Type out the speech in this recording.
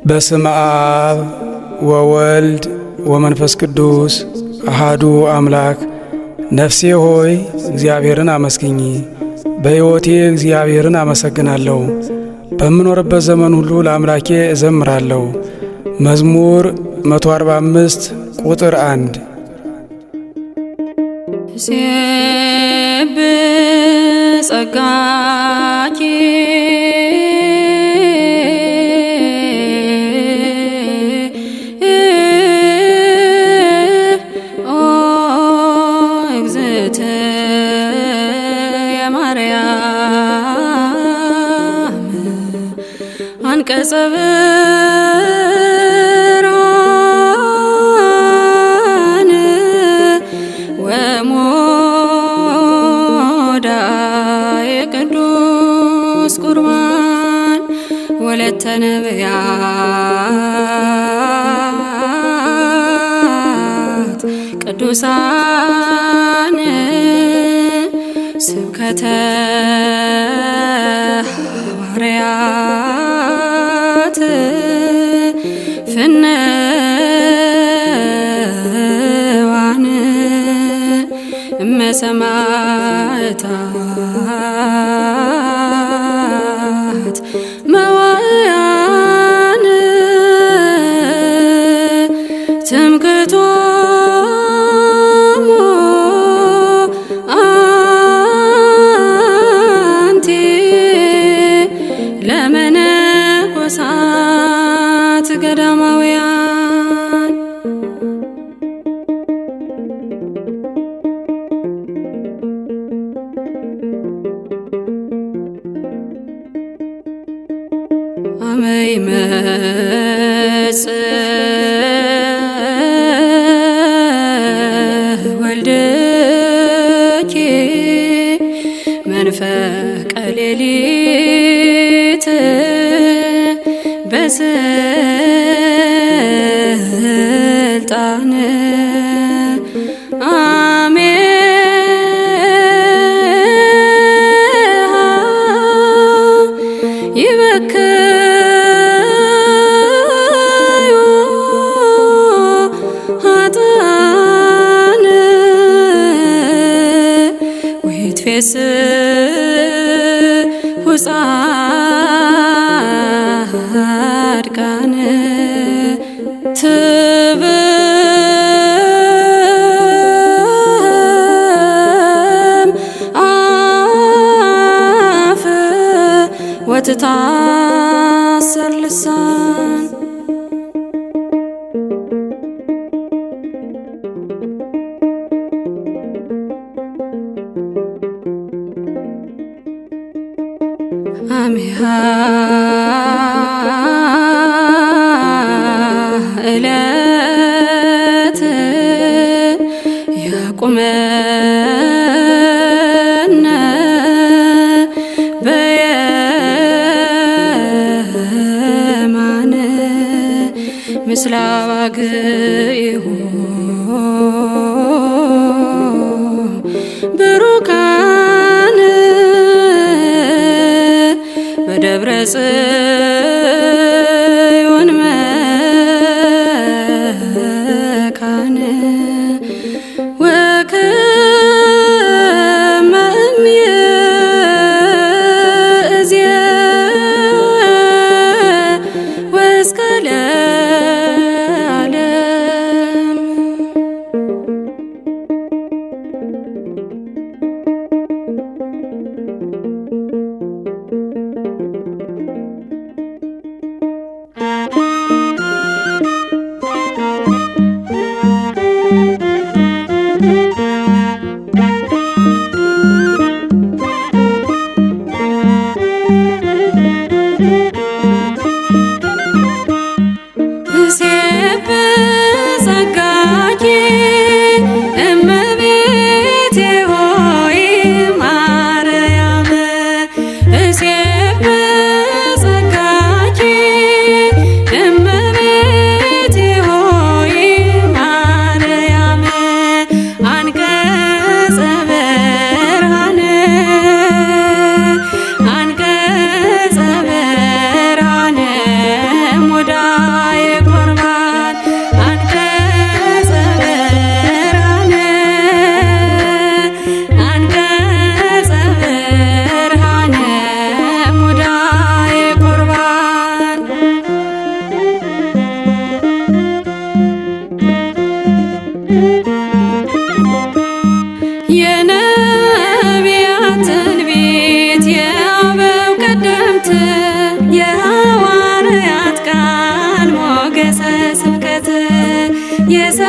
በስመ አብ ወወልድ ወመንፈስ ቅዱስ አሃዱ አምላክ። ነፍሴ ሆይ እግዚአብሔርን አመስግኚ፣ በሕይወቴ እግዚአብሔርን አመሰግናለሁ። በምኖርበት ዘመን ሁሉ ለአምላኬ እዘምራለሁ። መዝሙር 145 ቁጥር 1 ሴብ ጸጋኪ አንቀጸ ብርሃን ወሞዳየ ቅዱስ ቁርባን ወለተ ነቢያት ቅዱሳን ስብከተ ሐዋርያት ፍነዋን እመሰማዕታት መዋዕያን ትምክህቶሙ አንቲ ለመነኮሳት ገዳማውያን አመ ይመጽእ ወልድኪ መንፈቀ ሌሊት በስልጣን አሜሃ ይበክዩ ኃጥአን ወይትፌስሑ ጻድቃን ትብህም አፍ ወትታሰር ልሳን አሜሃ ዕለት ያቁመነ በየማነ ምስለ አባግዒሁ ብሩካን በደብረ ጽዮን መካነ ወከመ እምይእዜሰ ወእስከ ለዓለም ሴብ ጸጋኪ እመቤቴ ሆይ ማርያም ሴብ ጸጋኪ እመቤቴ ሆይ ማርያም አንቀጸ ብርሃን አንቀጸ ብርሃን የሰ